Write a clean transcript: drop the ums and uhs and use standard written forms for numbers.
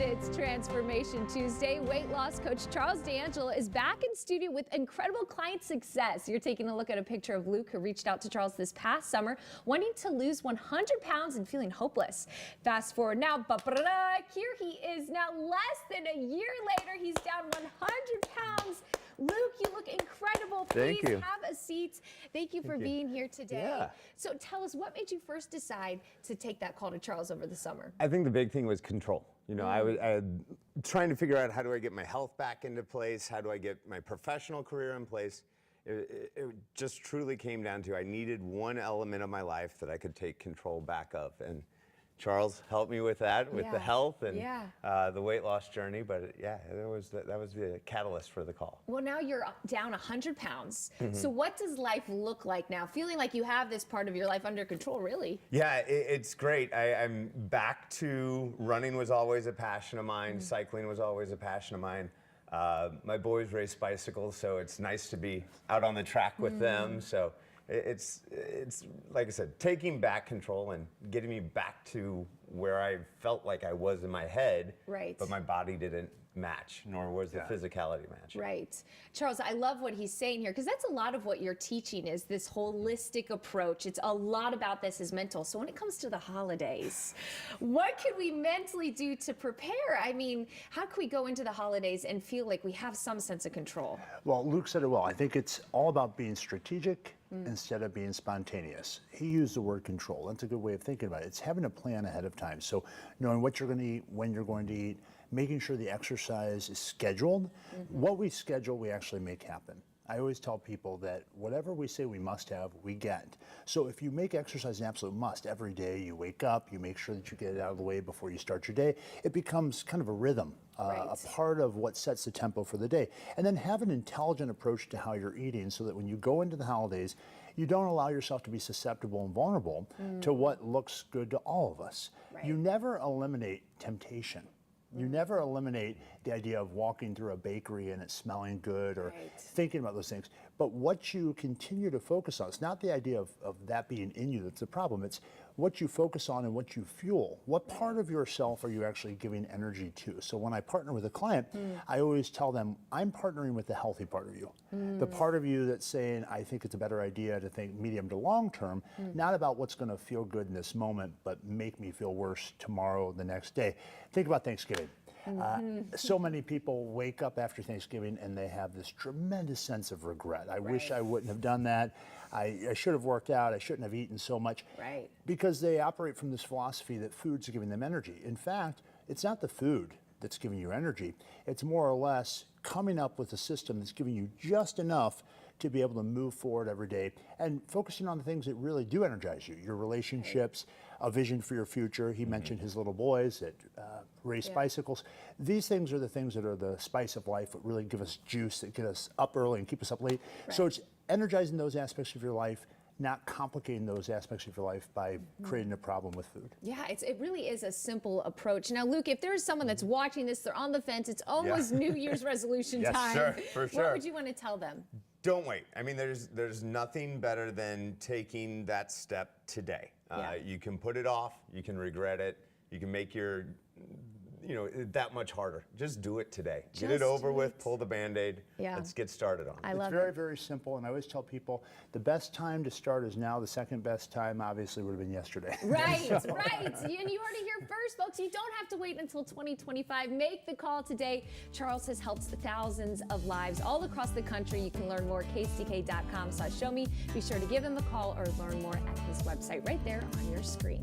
And it's Transformation Tuesday. Weight loss coach Charles D'Angelo is back in studio with incredible client success. You're taking a look at a picture of Luke, who reached out to Charles this past summer, wanting to lose 100 pounds and feeling hopeless. Fast forward now, here he is now less than a year later. He's down 100 pounds. Luke, you look incredible. Please have a seat. Thank you for being here today. Yeah. So tell us, what made you first decide to take that call to Charles over the summer? I think the big thing was control. You know, I was trying to figure out, how do I get my health back into place? How do I get my professional career in place? It just truly came down to, I needed one element of my life that I could take control back of. And Charles helped me with that, with the health and the weight loss journey. But yeah, that was the catalyst for the call. Well, now you're down 100 pounds. So what does life look like now? Feeling like you have this part of your life under control, really? Yeah, it's great. I'm back to running. Was always a passion of mine. Cycling was always a passion of mine. My boys race bicycles, so it's nice to be out on the track with them. So it's like I said, taking back control and getting me back to where I felt like I was in my head, but my body didn't match, nor was the physicality match. Right. Charles, I love what he's saying here, because that's a lot of what you're teaching, is this holistic approach. It's a lot about this is mental. So when it comes to the holidays, what can we mentally do to prepare? I mean, how can we go into the holidays and feel like we have some sense of control? Well, Luke said it well. I think it's all about being strategic instead of being spontaneous. He used the word control. That's a good way of thinking about it. It's having a plan ahead of time. So knowing what you're going to eat, when you're going to eat, making sure the exercise is scheduled. What we schedule, we actually make happen. I always tell people that whatever we say we must have, we get. So if you make exercise an absolute must every day, you wake up, you make sure that you get it out of the way before you start your day, it becomes kind of a rhythm, a part of what sets the tempo for the day. And then have an intelligent approach to how you're eating, so that when you go into the holidays, you don't allow yourself to be susceptible and vulnerable to what looks good to all of us. You never eliminate temptation. You never eliminate the idea of walking through a bakery and it smelling good, or thinking about those things. But what you continue to focus on, it's not the idea of that being in you that's the problem. It's what you focus on and what you fuel. What part of yourself are you actually giving energy to? So when I partner with a client, I always tell them, I'm partnering with the healthy part of you. The part of you that's saying, I think it's a better idea to think medium to long term, not about what's going to feel good in this moment, but make me feel worse tomorrow, the next day. Think about Thanksgiving. So many people wake up after Thanksgiving and they have this tremendous sense of regret. I wish I wouldn't have done that. I should have worked out. I shouldn't have eaten so much. Because they operate from this philosophy that food's giving them energy. In fact, it's not the food that's giving you energy. It's more or less coming up with a system that's giving you just enough to be able to move forward every day and focusing on the things that really do energize you, your relationships, a vision for your future. He mentioned his little boys that race bicycles. These things are the things that are the spice of life, that really give us juice, that get us up early and keep us up late. So it's energizing those aspects of your life, not complicating those aspects of your life by creating a problem with food. Yeah, it really is a simple approach. Now, Luke, if there's someone that's watching this, they're on the fence, it's almost New Year's resolution time. For sure. What would you want to tell them? Don't wait. I mean, there's nothing better than taking that step today. You can put it off, you can regret it, you can make your, that much harder. Just do it today. Get it over with, pull the Band-Aid, let's get started on it. I love it. It's very, very simple, and I always tell people, the best time to start is now. The second best time, obviously, would have been yesterday. Right. And you heard it here first, folks. You don't have to wait until 2025. Make the call today. Charles has helped thousands of lives all across the country. You can learn more at ksdk.com/showme. Be sure to give him a call or learn more at his website right there on your screen.